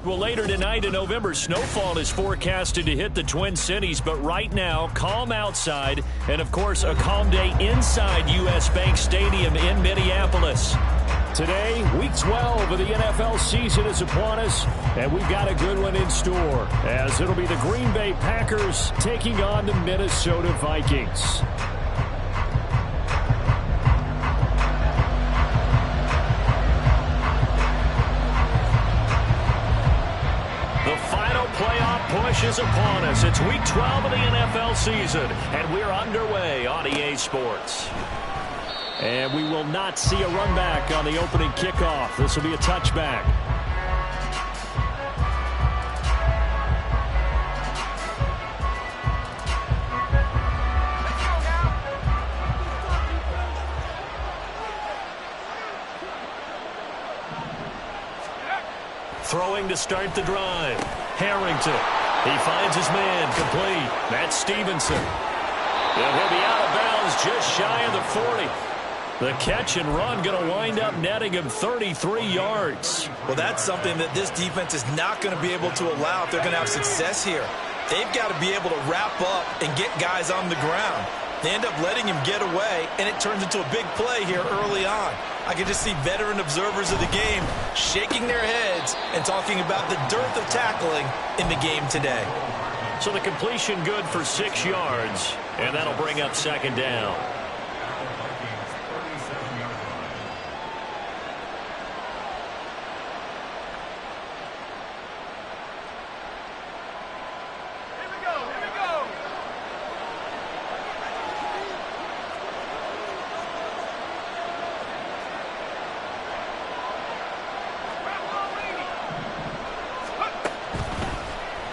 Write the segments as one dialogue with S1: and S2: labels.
S1: Well, later tonight in November, snowfall is forecasted to hit the Twin Cities, but right now, calm outside, and of course, a calm day inside U.S. Bank Stadium in Minneapolis. Today, Week 12 of the NFL season is upon us, and we've got a good one in store, as it'll be the Green Bay Packers taking on the Minnesota Vikings. Playoff push is upon us. It's Week 12 of the NFL season, and we're underway on EA Sports. And we will not see a run back on the opening kickoff. This will be a touchback. Throwing to start the drive. Harrington. He finds his man complete. That's Stevenson. And he'll be out of bounds just shy of the 40. The catch and run going to wind up netting him 33 yards.
S2: Well, that's something that this defense is not going to be able to allow if they're going to have success here. They've got to be able to wrap up and get guys on the ground. They end up letting him get away, and it turns into a big play here early on. I can just see veteran observers of the game shaking their heads and talking about the dearth of tackling in the game today.
S1: So the completion good for 6 yards, and that'll bring up second down.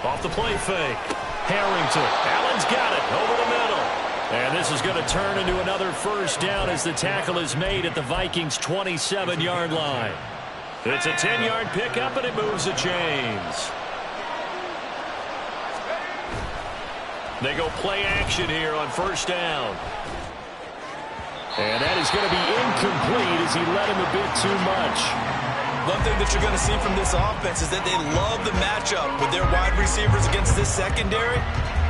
S1: Off the play fake. Harrington. Allen's got it over the middle. And this is going to turn into another first down as the tackle is made at the Vikings' 27-yard line. It's a 10-yard pickup, and it moves the chains. They go play action here on first down. And that is going to be incomplete as he led him a bit too much.
S2: One thing that you're going to see from this offense is that they love the matchup with their wide receivers against this secondary.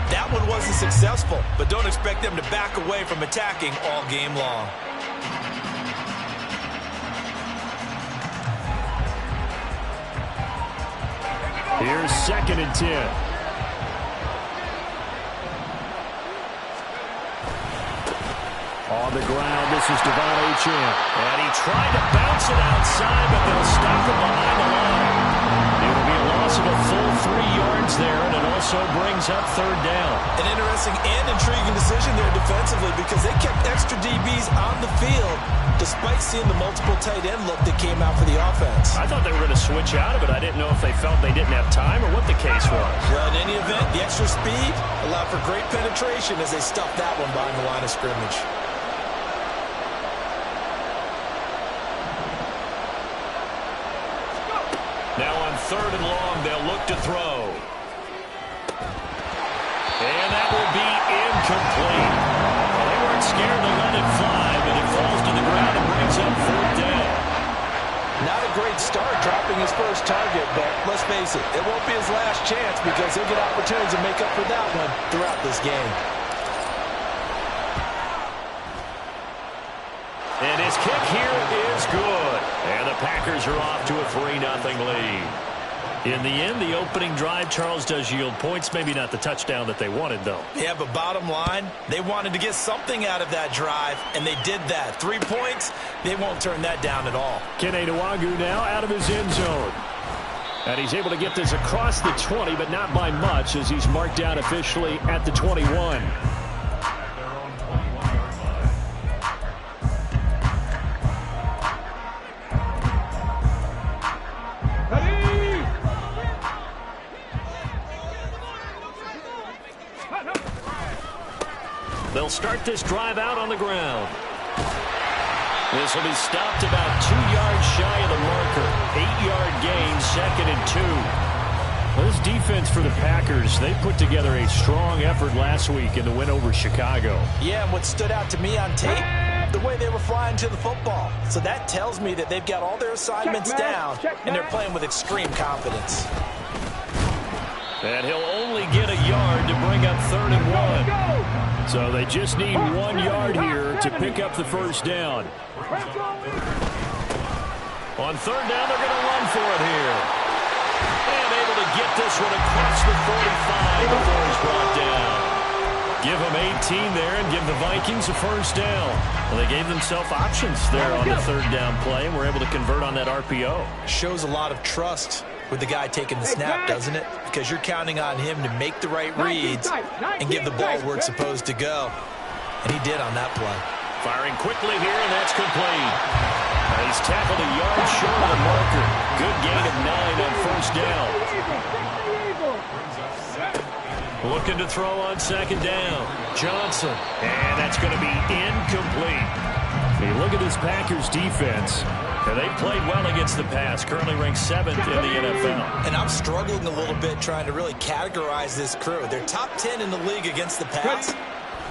S2: That one wasn't successful, but don't expect them to back away from attacking all game long.
S1: Here's 2nd and 10. On the ground, this is Devon Achane. And he tried to bounce it outside, but they'll stop him behind the line. It'll be a loss of a full 3 yards there, and it also brings up third down.
S2: An interesting and intriguing decision there defensively because they kept extra DBs on the field despite seeing the multiple tight end look that came out for the offense.
S1: I thought they were going to switch out of it. I didn't know if they felt they didn't have time or what the case was.
S2: Well, in any event, the extra speed allowed for great penetration as they stuffed that one behind the line of scrimmage.
S1: Now on 3rd and long, they'll look to throw. And that will be incomplete. Well, they weren't scared to let it fly, but it falls to the ground and brings up 4th down.
S2: Not a great start dropping his first target, but let's face it, it won't be his last chance because he'll get opportunities to make up for that one throughout this game.
S1: And his kick here is good. And the Packers are off to a 3-0 lead. In the end, the opening drive, Charles, does yield points. Maybe not the touchdown that they wanted, though.
S2: Yeah, but bottom line, they wanted to get something out of that drive, and they did that. 3 points, they won't turn that down at all.
S1: Kene Nwangwu now out of his end zone. And he's able to get this across the 20, but not by much, as he's marked down officially at the 21. They'll start this drive out on the ground. This will be stopped about 2 yards shy of the marker. 8-yard gain, 2nd and 2. Well, this defense for the Packers, they put together a strong effort last week in the win over Chicago.
S2: Yeah, and what stood out to me on tape, the way they were flying to the football. So that tells me that they've got all their assignments down, and they're playing with extreme confidence.
S1: And he'll only get a yard to bring up 3rd and 1. So they just need 1 yard here to pick up the first down. On 3rd down, they're going to run for it here. And able to get this one across the 45 before he's brought down. Give them 18 there and give the Vikings a first down. Well, they gave themselves options there on the 3rd down play and were able to convert on that RPO.
S2: Shows a lot of trust with the guy taking the snap, doesn't it? Because you're counting on him to make the right reads and give the ball where it's supposed to go. And he did on that play. Firing quickly here, and that's complete. He's tackled a yard short of the marker. Good gain of 9 on first down. Looking to throw on 2nd down. Johnson. And that's going to be incomplete. Hey, look at this Packers defense. And they've played well against the pass. Currently ranked 7th in the NFL. And I'm struggling a little bit trying to really categorize this crew. They're top 10 in the league against the pass,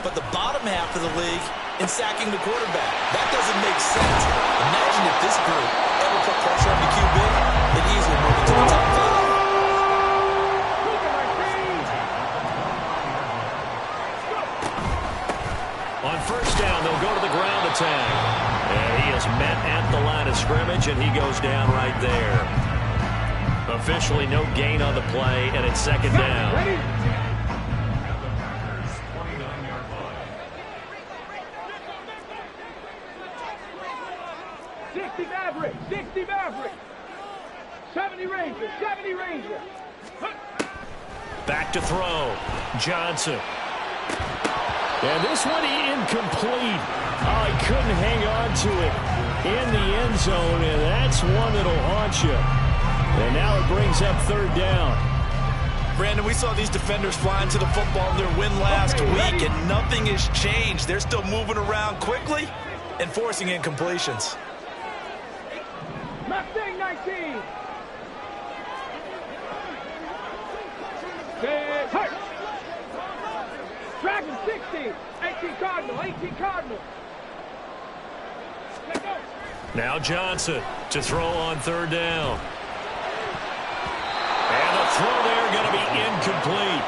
S2: but the bottom half of the league in sacking the quarterback. That doesn't make sense. Imagine if this group ever put pressure on the QB, they'd easily move into the top 5. On first down, they'll go to the ground attack. And he is met at the line of scrimmage, and he goes down right there. Officially no gain on the play, and it's 2nd down.
S3: 60 Maverick, 60 Maverick. 70 Ranger, 70 Ranger.
S1: Back to throw. Johnson. And this one incomplete. Oh, he couldn't hang on to it in the end zone, and that's one that'll haunt you. And now it brings up 3rd down.
S2: Brandon, we saw these defenders flying to the football in their win last week, and nothing has changed. They're still moving around quickly and forcing incompletions.
S3: Mustang 19. Hurt. Dragon 60. 18 Cardinal, 18 Cardinal.
S1: Now Johnson to throw on 3rd down. And the throw there going to be incomplete.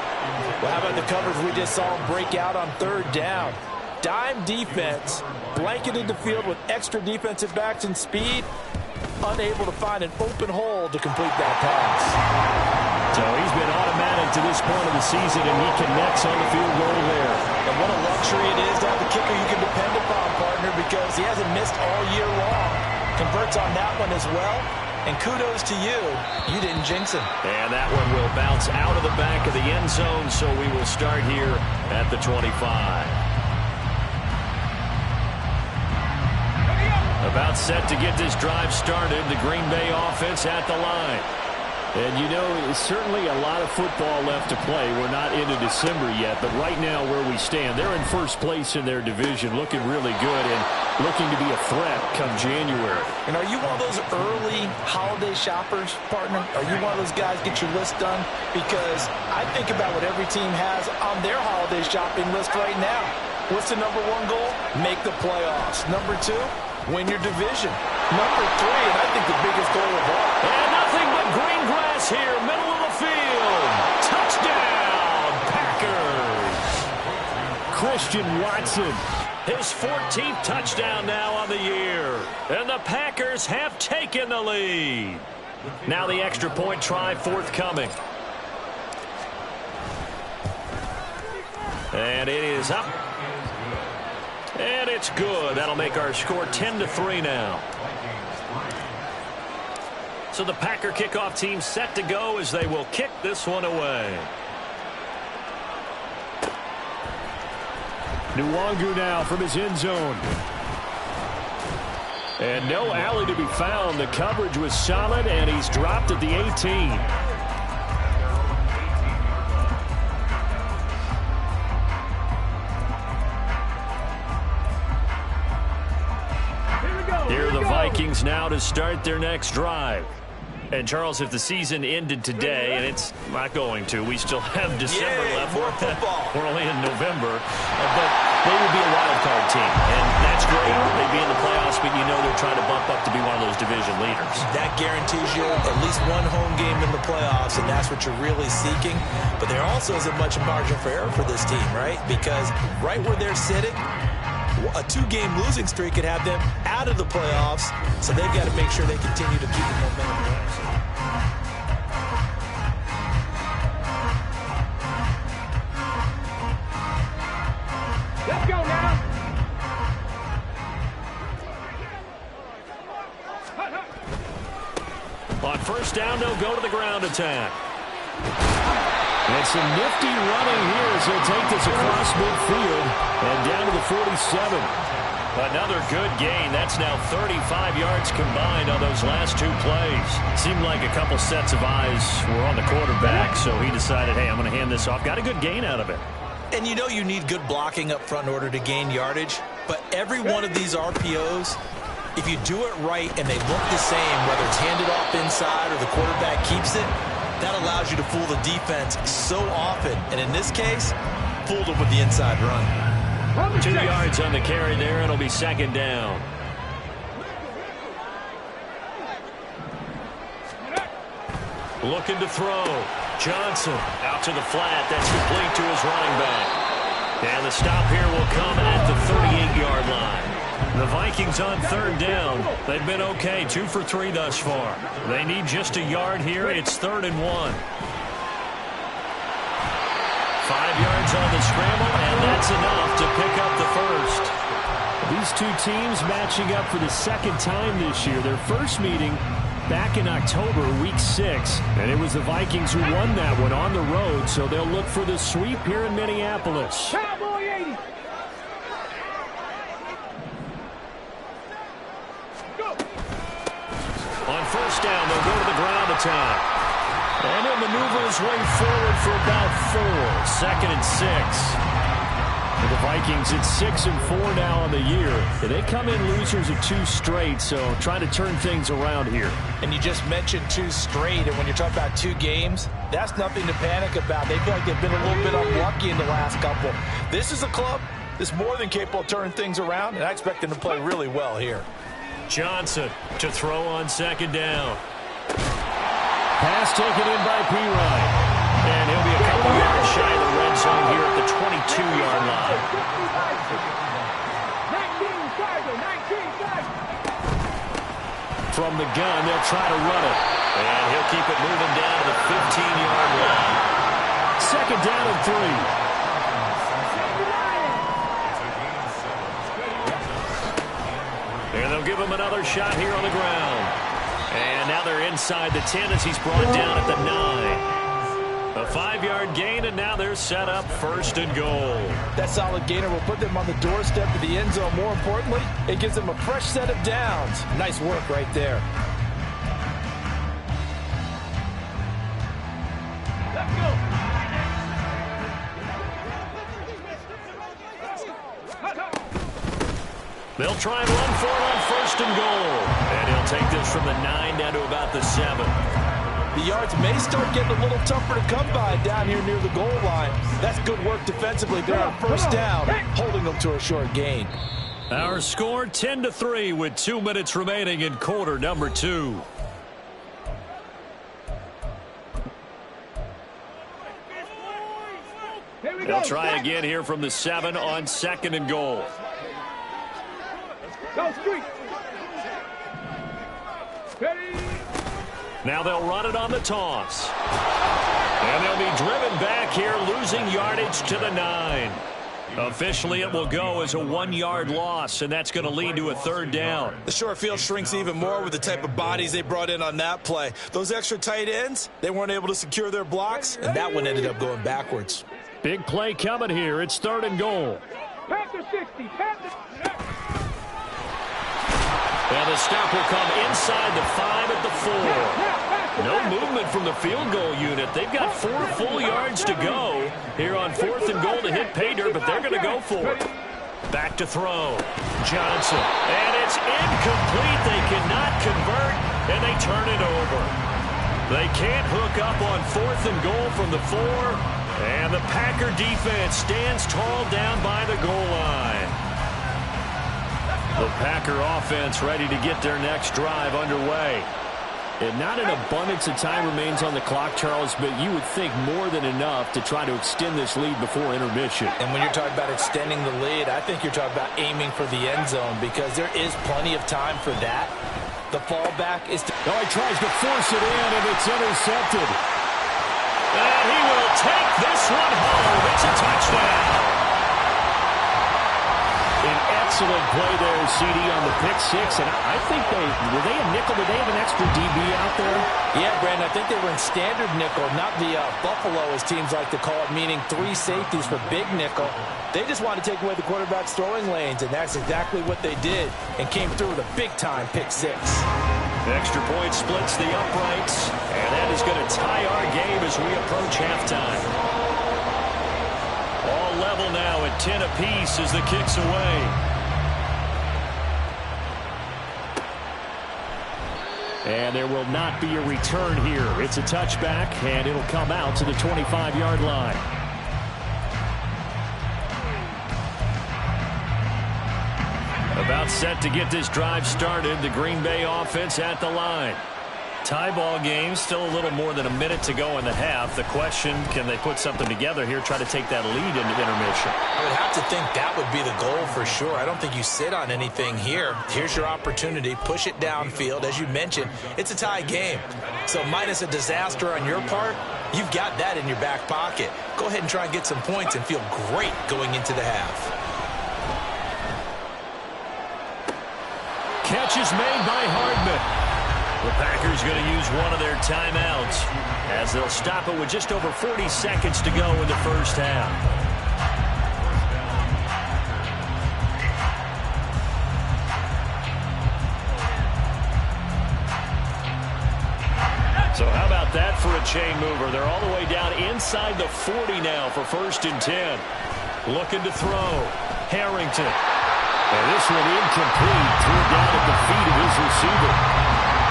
S2: Well, how about the coverage we just saw him break out on 3rd down? Dime defense, blanketed the field with extra defensive backs and speed, unable to find an open hole to complete that pass.
S1: So he's been automatic to this point of the season, and he connects on the field goal there.
S2: And what a luxury it is to have a kicker you can depend upon, partner, because he hasn't missed all year long. Converts on that one as well. And kudos to you. You didn't jinx him. And that one will bounce out of the back of the end zone, so we will start here at the 25. About set to get this drive started. The Green Bay offense at the line.
S1: And, you know, certainly a lot of football left to play. We're not into December yet, but right now where we stand, they're in first place in their division, looking really good and looking to be a threat come January.
S2: And are you one of those early holiday shoppers, partner? Are you one of those guys get your list done? Because I think about what every team has on their holiday shopping list right now. What's the number 1 goal? Make the playoffs. Number 2, win your division. Number 3, and I think the biggest goal of all.
S1: And nothing but green grass here, middle of the field. Touchdown, Packers. Christian Watson, his 14th touchdown now on the year. And the Packers have taken the lead. Now the extra point try forthcoming. And it is up. And it's good. That'll make our score 10-3 now. So the Packer kickoff team set to go as they will kick this one away. Nwangu now from his end zone. And no alley to be found. The coverage was solid, and he's dropped at the 18. Here are the Vikings now to start their next drive. And, Charles, if the season ended today, and it's not going to, we still have December left.
S2: More football.
S1: We're only in November. But they would be a wild card team, and that's great. They'd be in the playoffs, but you know they're trying to bump up to be one of those division leaders.
S2: That guarantees you at least one home game in the playoffs, and that's what you're really seeking. But there also isn't much margin for error for this team, right? Because right where they're sitting, a 2-game losing streak could have them out of the playoffs, so they've got to make sure they continue to keep the momentum going.
S3: Let's go now.
S1: On first down, they'll go to the ground attack. And some nifty running here as he'll take this across midfield and down to the 47. Another good gain. That's now 35 yards combined on those last 2 plays. Seemed like a couple sets of eyes were on the quarterback, so he decided, hey, I'm going to hand this off. Got a good gain out of it.
S2: And you know you need good blocking up front in order to gain yardage, but every one of these RPOs, if you do it right and they look the same, whether it's handed off inside or the quarterback keeps it, that allows you to fool the defense so often. And in this case, fooled them with the inside run.
S1: 2 yards on the carry there. It'll be second down. Looking to throw. Johnson out to the flat. That's complete to his running back. And the stop here will come at the 38-yard line. The Vikings on third down. They've been okay, 2 for 3 thus far. They need just a yard here. It's 3rd and 1. 5 yards on the scramble, and that's enough to pick up the first. These two teams matching up for the second time this year. Their first meeting back in October, week 6. And it was the Vikings who won that one on the road, so they'll look for the sweep here in Minneapolis.
S3: Cowboy 80. Go.
S1: On first down, they'll go to the ground attack. And he'll maneuver his way forward for about 4. 2nd and 6. For the Vikings, it's 6 and 4 now on the year. They come in losers of 2 straight, so trying to turn things around here.
S2: And you just mentioned 2 straight, and when you're talking about 2 games, that's nothing to panic about. They feel like they've been a little bit unlucky in the last couple. This is a club that's more than capable of turning things around, and I expect them to play really well here.
S1: Johnson to throw on second down. Pass taken in by P-Ryan. And he'll be a couple yards shy of the red zone here at the 22-yard line.
S3: 19,
S1: From the gun, they'll try to run it. And he'll keep it moving down to the 15-yard line. 2nd down and 3. And they'll give him another shot here on the ground. And now they're inside the 10 as he's brought down at the 9. A 5-yard gain, and now they're set up 1st and goal.
S2: That solid gainer will put them on the doorstep of the end zone. More importantly, it gives them a fresh set of downs. Nice work right there.
S3: let's go.
S1: They'll try and run for it on 1st and goal. And he'll take this from the 9 down to about the 7.
S2: The yards may start getting a little tougher to come by down here near the goal line. That's good work defensively. They're on first down, holding them to a short gain.
S1: Our score 10-3 with 2 minutes remaining in quarter number 2. They'll try again here from the 7 on 2nd and goal.
S3: Go street. Ready.
S1: Now they'll run it on the toss. And they'll be driven back here, losing yardage to the 9. Officially, it will go as a 1-yard loss, and that's going to lead to a 3rd down.
S2: The short field shrinks even more with the type of bodies they brought in on that play. Those extra tight ends, they weren't able to secure their blocks, and that one ended up going backwards.
S1: Big play coming here. It's 3rd and goal.
S3: Panther 60. Panther.
S1: And the stop will come inside the 5 at the 4. No movement from the field goal unit. They've got 4 full yards to go here on 4th and goal to hit pay dirt, but they're going to go for it. Back to throw. Johnson. And it's incomplete. They cannot convert, and they turn it over. They can't hook up on 4th and goal from the 4. And the Packer defense stands tall down by the goal line. The Packer offense ready to get their next drive underway. And not an abundance of time remains on the clock, Charles, but you would think more than enough to try to extend this lead before intermission.
S2: And when you're talking about extending the lead, I think you're talking about aiming for the end zone because there is plenty of time for that. The fallback is to...
S1: Oh, he tries to force it in, and it's intercepted. And he will take this one home. It's a touchdown. An excellent play there, CD, on the pick six. And I think were they a nickel? Did they have an extra DB out there?
S2: Yeah, Brandon, I think they were in standard nickel, not the Buffalo, as teams like to call it, meaning 3 safeties for big nickel. They just wanted to take away the quarterback's throwing lanes, and that's exactly what they did and came through with a big-time pick six.
S1: The extra point splits the uprights, and that is going to tie our game as we approach halftime. All level now at 10 apiece as the kick's away. And there will not be a return here. It's a touchback, and it'll come out to the 25-yard line. About set to get this drive started. The Green Bay offense at the line. Tie ball game, still a little more than a minute to go in the half. The question, can they put something together here, try to take that lead into intermission?
S2: I would have to think that would be the goal for sure. I don't think you sit on anything here. Here's your opportunity. Push it downfield. As you mentioned, it's a tie game. So minus a disaster on your part, you've got that in your back pocket. Go ahead and try and get some points and feel great going into the half.
S1: Catch is made by Hardman. The Packers going to use one of their timeouts as they'll stop it with just over 40 seconds to go in the first half. So how about that for a chain mover? They're all the way down inside the 40 now for 1st and 10. Looking to throw. Harrington. And this one incomplete. Threw it down at the feet of his receiver.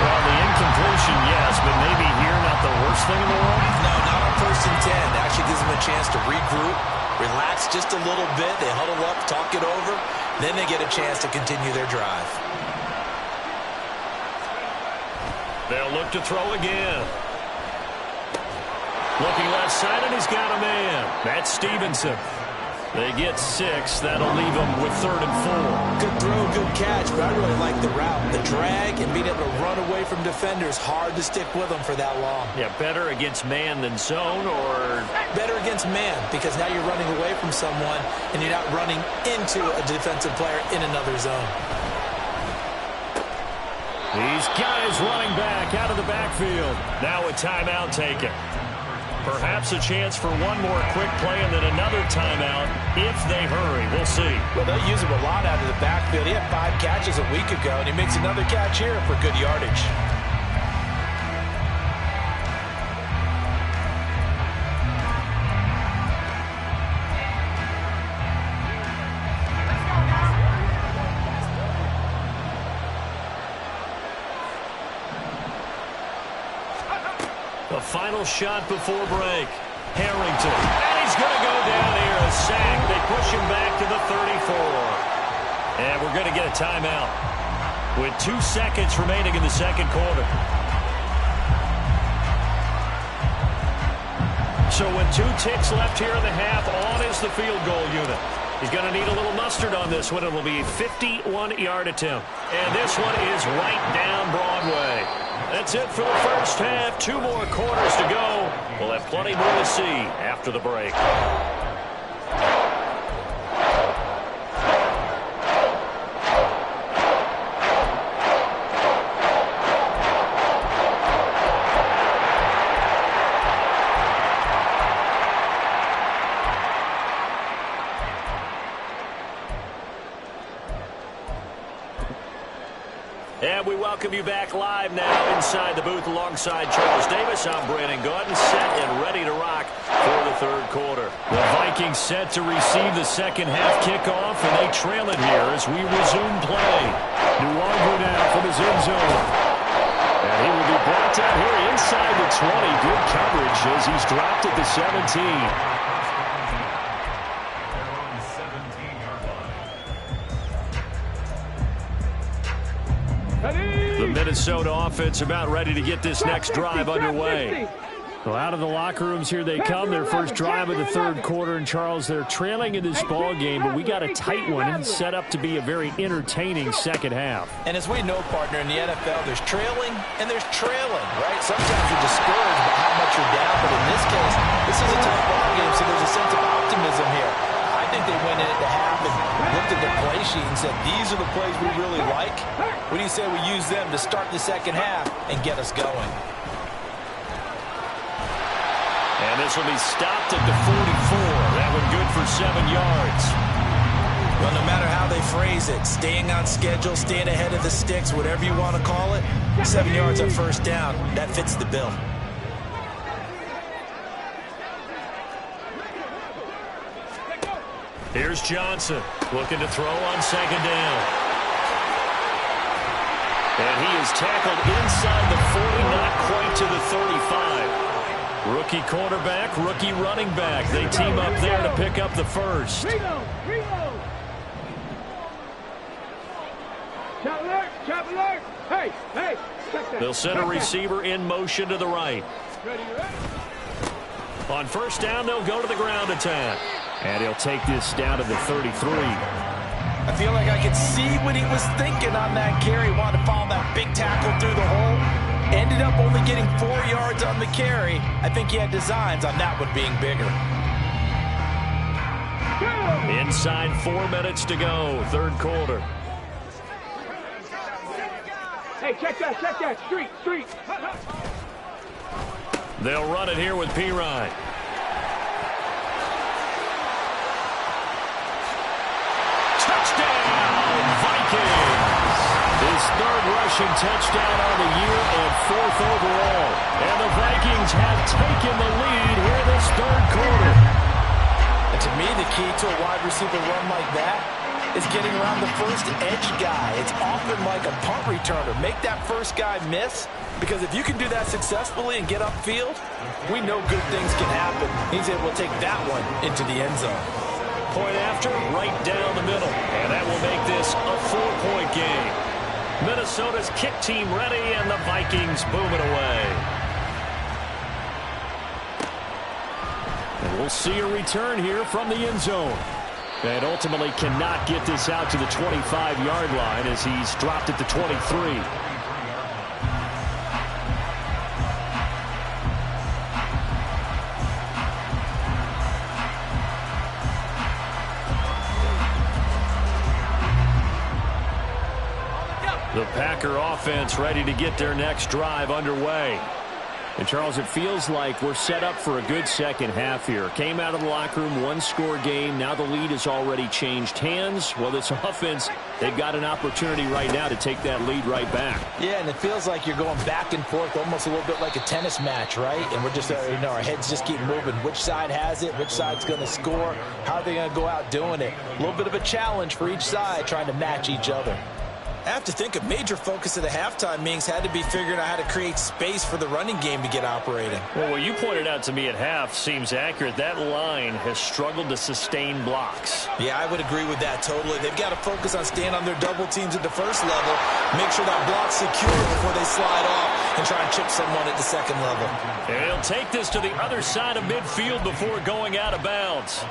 S1: Well, the incompletion, yes, but maybe here not the worst thing in the world?
S2: No, not on 1st and 10. It actually gives them a chance to regroup, relax just a little bit. They huddle up, talk it over. Then they get a chance to continue their drive.
S1: They'll look to throw again. Looking left side, and he's got a man. That's Stevenson. They get 6. That'll leave them with 3rd and 4.
S2: Good throw, good catch, but I really like the route. The drag and being able to run away from defenders, hard to stick with them for that long.
S1: Yeah, better against man than zone, or?
S2: Better against man, because now you're running away from someone and you're not running into a defensive player in another zone.
S1: These guys running back out of the backfield. Now a timeout taken. Perhaps a chance for one more quick play and then another timeout if they hurry. We'll see.
S2: Well, they'll use him a lot out of the backfield. He had 5 catches a week ago, and he makes another catch here for good yardage.
S1: The final shot before break. Harrington. And he's going to go down here. A sack. They push him back to the 34. And we're going to get a timeout with 2 seconds remaining in the second quarter. So with 2 ticks left here in the half, on is the field goal unit. He's going to need a little mustard on this one. It will be a 51-yard attempt. And this one is right down Broadway. That's it for the first half. 2 more quarters to go. We'll have plenty more to see after the break. And we welcome you back live now inside the booth alongside Charles Davis. I'm Brandon Gaudin, set and ready to rock for the third quarter. The Vikings set to receive the second half kickoff, and they trail it here as we resume play. Nuargo now from his end zone. And he will be brought down here inside the 20. Good coverage as he's dropped at the 17. The Minnesota offense about ready to get this next drive underway. Well, out of the locker rooms here they come. Their first drive of the third quarter. And, Charles, they're trailing in this ball game, but we got a tight one set up to be a very entertaining second half.
S2: And as we know, partner, in the NFL, there's trailing and there's trailing, right? Sometimes you're discouraged by how much you're down, but in this case, this is a tough ball game, so there's a sense of optimism here. I think they went in at the half and looked at the play sheet and said, these are the plays we really like. What do you say we use them to start the second half and get us going?
S1: And this will be stopped at the 44. That one good for 7 yards.
S2: Well, no matter how they phrase it, staying on schedule, staying ahead of the sticks, whatever you want to call it, 7 yards on first down, that fits the bill.
S1: Here's Johnson looking to throw on second down. And he is tackled inside the 40, not quite to the 35. Rookie quarterback, rookie running back. They team up there to pick up the first. They'll send a receiver in motion to the right. On first down, they'll go to the ground attack. And he'll take this down to the 33.
S2: I feel like I could see what he was thinking on that carry. Wanted to follow that big tackle through the hole. Ended up only getting 4 yards on the carry. I think he had designs on that one being bigger.
S1: Inside 4 minutes to go, third quarter.
S3: Hey, check that. Street.
S1: They'll run it here with Pirine. Touchdown, Vikings! His third rushing touchdown on the year and fourth overall. And the Vikings have taken the lead here in this third quarter.
S2: And to me, the key to a wide receiver run like that is getting around the first edge guy. It's often like a punt returner. Make that first guy miss, because if you can do that successfully and get upfield, we know good things can happen. He's able to take that one into the end zone.
S1: Point after, right down the middle. And that will make this a 4-point game. Minnesota's kick team ready, and the Vikings boom it away. And we'll see a return here from the end zone. And ultimately cannot get this out to the 25-yard line as he's dropped at the 23. The Packer offense ready to get their next drive underway. And, Charles, it feels like we're set up for a good second half here. Came out of the locker room, one-score game. Now the lead has already changed hands. Well, this offense, they've got an opportunity right now to take that lead right back.
S2: Yeah, and it feels like you're going back and forth, almost a little bit like a tennis match, right? And we're just, our heads just keep moving. Which side has it? Which side's going to score? How are they going to go out doing it? A little bit of a challenge for each side, trying to match each other. I have to think a major focus of the halftime meetings had to be figuring out how to create space for the running game to get operating.
S1: Well, what you pointed out to me at half seems accurate. That line has struggled to sustain blocks.
S2: Yeah, I would agree with that totally. They've got to focus on staying on their double teams at the first level, make sure that block's secure before they slide off and try and chip someone at the second level.
S1: And he'll take this to the other side of midfield before going out of bounds.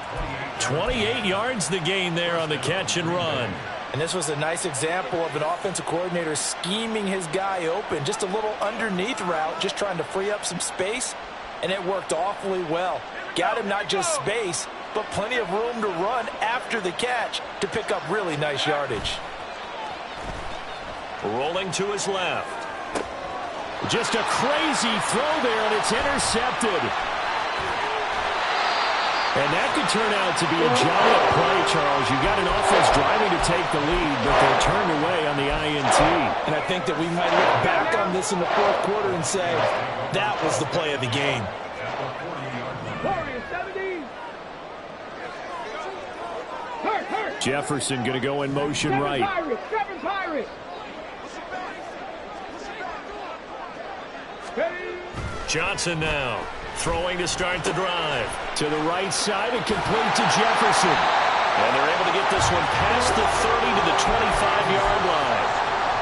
S1: 28 yards the gain there on the catch and run.
S2: And this was a nice example of an offensive coordinator scheming his guy open. Just a little underneath route, just trying to free up some space, and it worked awfully well. Got him not just space, but plenty of room to run after the catch to pick up really nice yardage.
S1: Rolling to his left. Just a crazy throw there, and it's intercepted. And that could turn out to be a giant play, Charles. You've got an offense driving to take the lead, but they're turned away on the INT.
S2: And I think that we might look back on this in the fourth quarter and say, that was the play of the game.
S1: Jefferson going to go in motion right. Johnson now throwing to start the drive. To the right side and complete to Jefferson. And they're able to get this one past the 30 to the 25-yard line.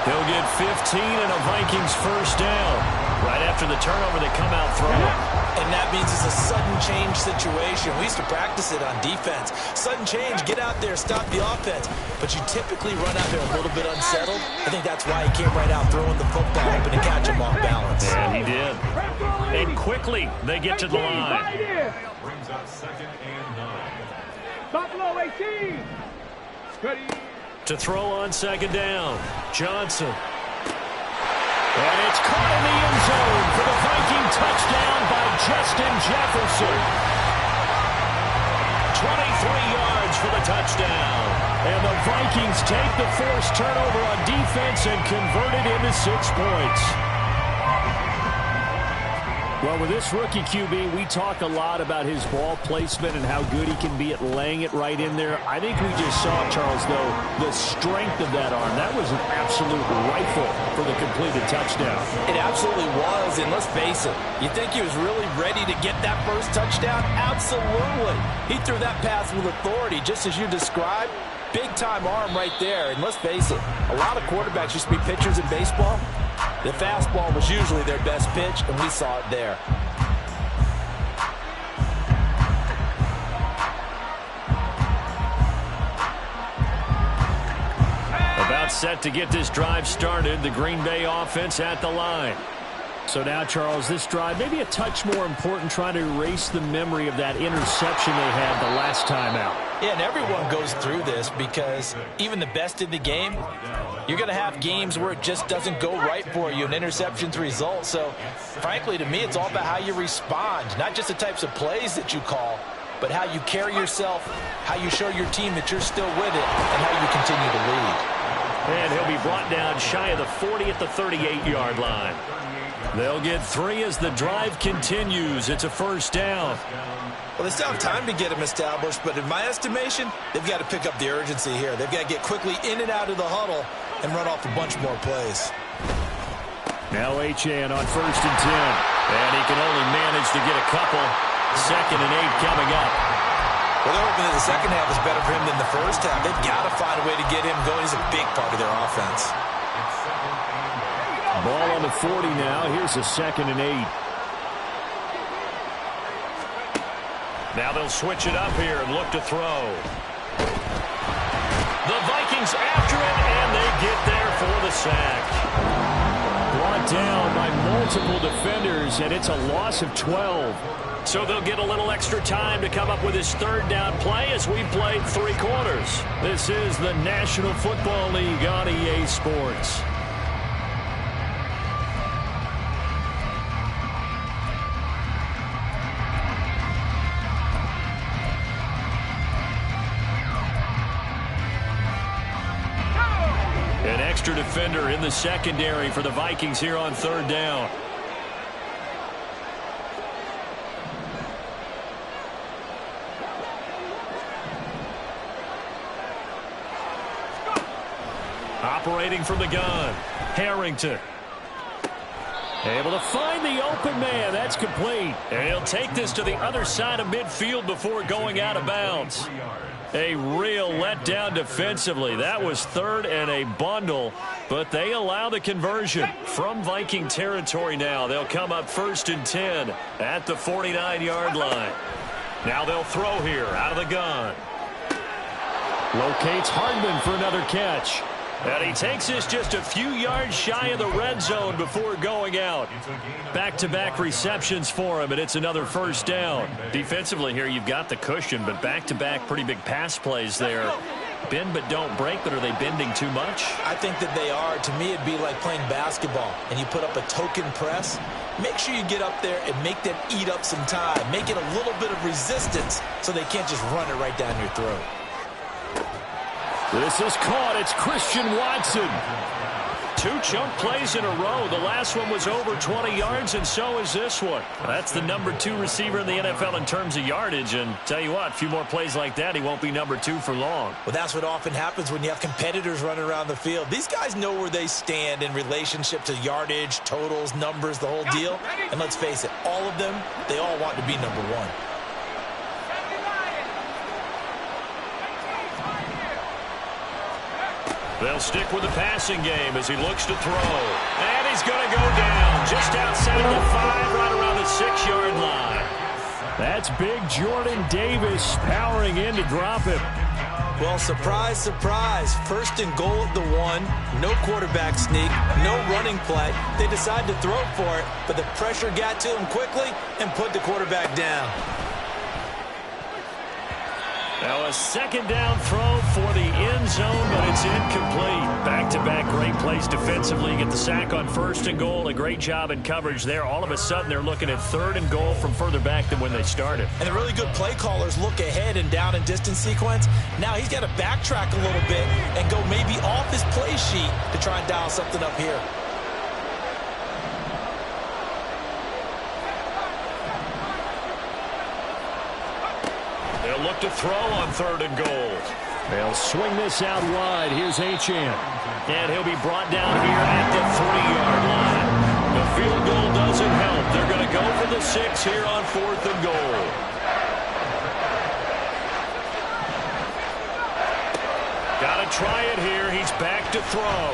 S1: They'll get 15 and a Vikings first down. Right after the turnover, they come out throwing.
S2: And that means it's a sudden change situation. We used to practice it on defense. Sudden change, get out there, stop the offense. But you typically run out there a little bit unsettled. I think that's why he came right out throwing the football, hoping to catch him off balance.
S1: And he did. And quickly, they get to the line.
S3: Brings up 2nd and 9. Buffalo 18. Ready.
S1: To throw on 2nd down, Johnson. And it's caught in the end zone for the Viking touchdown by Justin Jefferson. 23 yards for the touchdown. And the Vikings take the forced turnover on defense and convert it into 6 points. Well, with this rookie QB, we talk a lot about his ball placement and how good he can be at laying it right in there. I think we just saw, Charles, though, the strength of that arm. That was an absolute rifle for the completed touchdown.
S2: It absolutely was, and let's face it, you think he was really ready to get that first touchdown? Absolutely. He threw that pass with authority, just as you described. Big-time arm right there, and let's face it, a lot of quarterbacks used to be pitchers in baseball. The fastball was usually their best pitch, and we saw it there.
S1: About set to get this drive started, the Green Bay offense at the line. So now, Charles, this drive maybe a touch more important, trying to erase the memory of that interception they had the last time out.
S2: Yeah, and everyone goes through this because even the best in the game, you're going to have games where it just doesn't go right for you, and interceptions result. So, frankly, to me, it's all about how you respond, not just the types of plays that you call, but how you carry yourself, how you show your team that you're still with it, and how you continue to lead.
S1: And he'll be brought down shy of the 40 at the 38-yard line. They'll get 3 as the drive continues. It's a first down.
S2: Well, they still have time to get him established, but in my estimation, they've got to pick up the urgency here. They've got to get quickly in and out of the huddle and run off a bunch more plays.
S1: Now Achane on 1st and 10. And he can only manage to get a couple. 2nd and 8 coming up.
S2: Well, they're hoping that the second half is better for him than the first half. They've got to find a way to get him going. He's a big part of their offense.
S1: Ball on the 40 now. Here's a 2nd and 8. Now they'll switch it up here and look to throw. The Vikings after it, and they get there for the sack. Brought down by multiple defenders, and it's a loss of 12. So they'll get a little extra time to come up with his 3rd down play as we played 3 quarters. This is the National Football League on EA Sports. An extra defender in the secondary for the Vikings here on 3rd down. Operating from the gun, Harrington. Able to find the open man. That's complete. And he'll take this to the other side of midfield before going out of bounds. A real letdown defensively. That was 3rd and a bundle, but they allow the conversion from Viking territory now. They'll come up 1st and 10 at the 49-yard line. Now they'll throw here out of the gun. Locates Hardman for another catch. And he takes this just a few yards shy of the red zone before going out. Back-to-back receptions for him, and it's another first down. Defensively here, you've got the cushion, but back-to-back pretty big pass plays there. Bend but don't break, but are they bending too much?
S2: I think that they are. To me, it'd be like playing basketball, and you put up a token press. Make sure you get up there and make them eat up some time. Make it a little bit of resistance so they can't just run it right down your throat.
S1: This is caught. It's Christian Watson. 2 chunk plays in a row. The last one was over 20 yards, and so is this one. That's the number 2 receiver in the NFL in terms of yardage, and tell you what, a few more plays like that, he won't be number 2 for long.
S2: Well, that's what often happens when you have competitors running around the field. These guys know where they stand in relationship to yardage, totals, numbers, the whole deal. And let's face it, all of them, they all want to be number 1.
S1: They'll stick with the passing game as he looks to throw. And he's going to go down just outside the 5, right around the 6-yard line. That's big Jordan Davis powering in to drop him.
S2: Well, surprise, surprise. 1st and goal at the 1. No quarterback sneak. No running play. They decide to throw for it, but the pressure got to him quickly and put the quarterback down.
S1: Now a 2nd down throw for the end zone, but it's incomplete. Back-to-back great plays defensively. Get the sack on 1st and goal. A great job in coverage there. All of a sudden, they're looking at 3rd and goal from further back than when they started. And the really good play callers look ahead and down and distance sequence. Now he's got to backtrack a little bit and go maybe off his play sheet to try and dial something up here. They'll look to throw on 3rd and goal. They'll swing this out wide. Here's Achane. And he'll be brought down here at the 3-yard line. The field goal doesn't help. They're going to go for the 6 here on 4th and goal. Got to try it here. He's back to throw.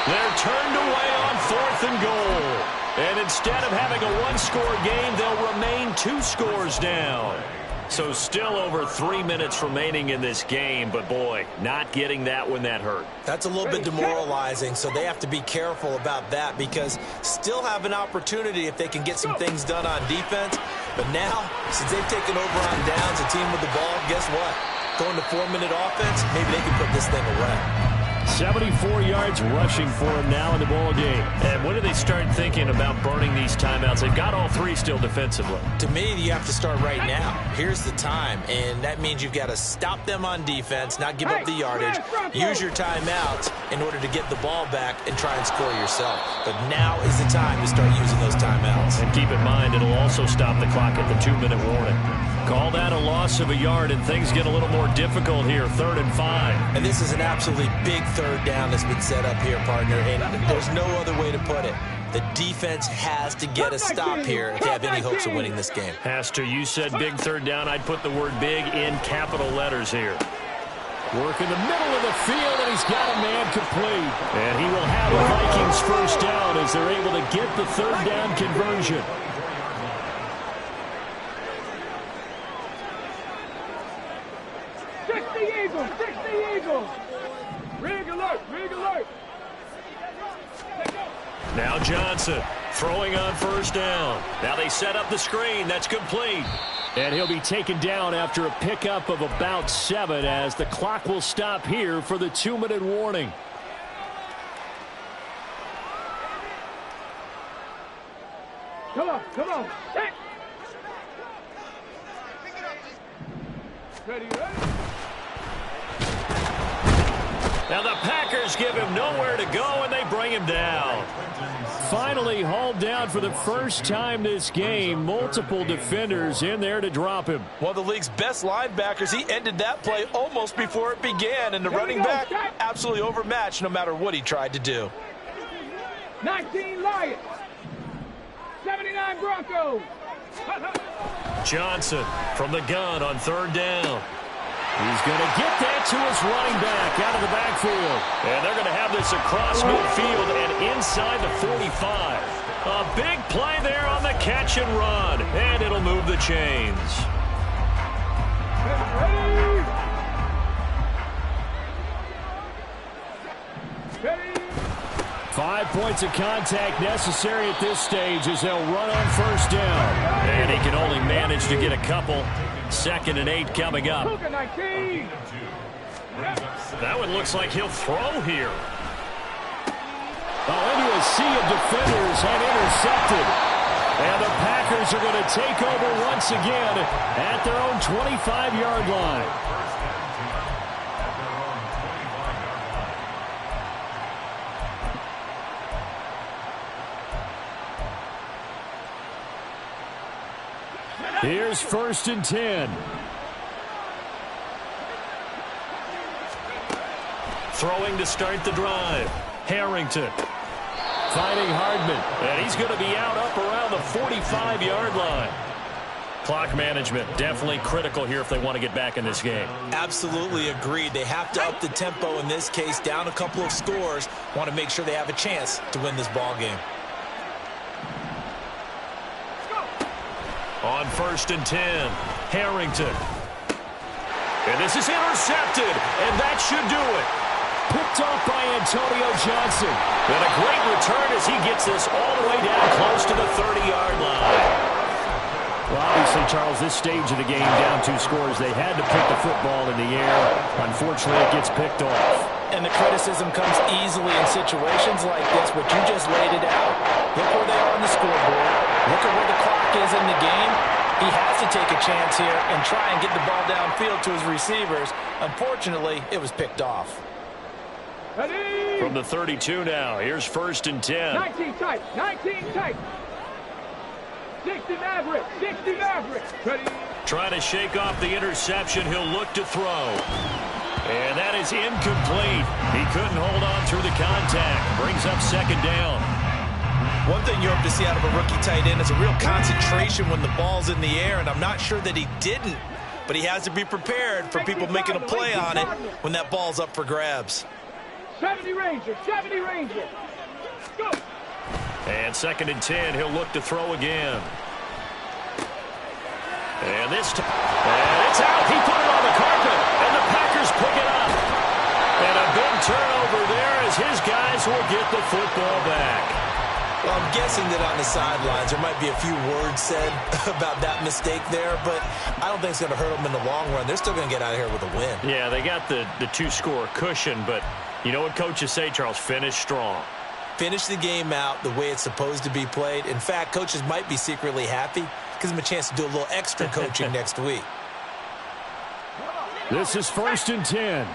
S1: They're turned away on 4th and goal. And instead of having a 1-score game, they'll remain 2 scores down. So still over 3 minutes remaining in this game, but boy, not getting that when that hurt.
S2: That's a little bit demoralizing, so they have to be careful about that because still have an opportunity if they can get some things done on defense. But now, since they've taken over on downs, a team with the ball, guess what? Going to 4-minute offense, maybe they can put this thing away.
S1: 74 yards rushing for him now in the ball game. And when do they start thinking about burning these timeouts? They've got all 3 still defensively.
S2: To me, you have to start right now. Here's the time, and that means you've got to stop them on defense, not give up the yardage, use your timeouts in order to get the ball back and try and score yourself. But now is the time to start using those timeouts.
S1: And keep in mind, it'll also stop the clock at the 2-minute warning. Call that a loss of a yard, and things get a little more difficult here, 3rd and 5.
S2: And this is an absolutely big 3rd down that's been set up here, partner, and there's no other way to put it. The defense has to get a stop here if they have any hopes of winning this game.
S1: Pastor, you said big 3rd down. I'd put the word big in capital letters here. Work in the middle of the field, and he's got a man complete. And he will have the Vikings 1st down as they're able to get the 3rd down conversion.
S3: Rig alert, rig alert.
S1: Now Johnson throwing on 1st down. Now they set up the screen. That's complete. And he'll be taken down after a pickup of about 7 as the clock will stop here for the 2-minute warning.
S3: Come on, come on. Set. Ready, ready.
S1: Now the Packers give him nowhere to go, and they bring him down. Finally hauled down for the first time this game. Multiple defenders in there to drop him.
S2: One of the league's best linebackers. He ended that play almost before it began, and the running back absolutely overmatched no matter what he tried to do.
S3: 19 Lions. 79 Broncos.
S1: Johnson from the gun on 3rd down. He's going to get that to his running back out of the backfield. And they're going to have this across midfield and inside the 45. A big play there on the catch and run. And it'll move the chains.
S3: Ready.
S1: 5 points of contact necessary at this stage as they'll run on 1st down. And he can only manage to get a couple. 2nd and 8 coming up. That one looks like he'll throw here. Oh, into a sea of defenders and intercepted. And the Packers are going to take over once again at their own 25-yard line. Here's 1st and 10. Throwing to start the drive. Harrington. Finding Hardman. And he's going to be out up around the 45-yard line. Clock management definitely critical here if they want to get back in this game.
S2: Absolutely agreed. They have to up the tempo in this case, down a couple of scores. Want to make sure they have a chance to win this ball game.
S1: On 1st and 10, Harrington. And this is intercepted, and that should do it. Picked off by Antonio Johnson. And a great return as he gets this all the way down close to the 30-yard line. Well, obviously, Charles, this stage of the game, down 2 scores, they had to put the football in the air. Unfortunately, it gets picked off.
S2: And the criticism comes easily in situations like this, but you just laid it out. Look where they are on the scoreboard. Look at where the clock is in the game. He has to take a chance here and try and get the ball downfield to his receivers. Unfortunately, it was picked off.
S1: From the 32 now, here's 1st and 10.
S3: 19 tight, 19 tight. 60 Maverick, 60 Maverick. Ready.
S1: Trying to shake off the interception. He'll look to throw. And that is incomplete. He couldn't hold on through the contact. Brings up 2nd down.
S2: One thing you hope to see out of a rookie tight end is a real concentration when the ball's in the air, and I'm not sure that he didn't, but he has to be prepared for people making a play on it when that ball's up for grabs.
S3: 70 Ranger, 70 Ranger. Go.
S1: And 2nd and 10, he'll look to throw again. And this time, and it's out. He put it on the carpet, and the Packers pick it up. And a big turnover there as his guys will get the football back.
S2: Well, I'm guessing that on the sidelines there might be a few words said about that mistake there, but I don't think it's going to hurt them in the long run. They're still going to get out of here with a win.
S1: Yeah, they got the 2-score cushion, but you know what coaches say, Charles? Finish strong.
S2: Finish the game out the way it's supposed to be played. In fact, coaches might be secretly happy. Gives them a chance to do a little extra coaching next week.
S1: This is 1st and 10.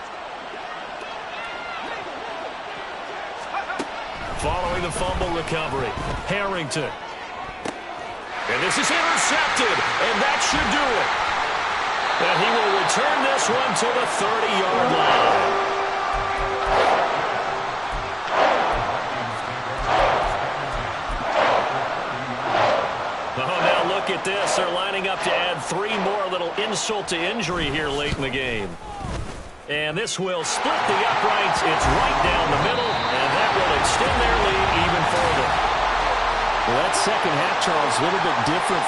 S1: Following the fumble recovery, Harrington. And this is intercepted, and that should do it. And he will return this one to the 30-yard line. Look at this. They're lining up to add 3 more. A little insult to injury here late in the game. And this will split the uprights. It's right down the middle, and that will extend their lead even further.
S4: Well, that second half, Charles, a little bit different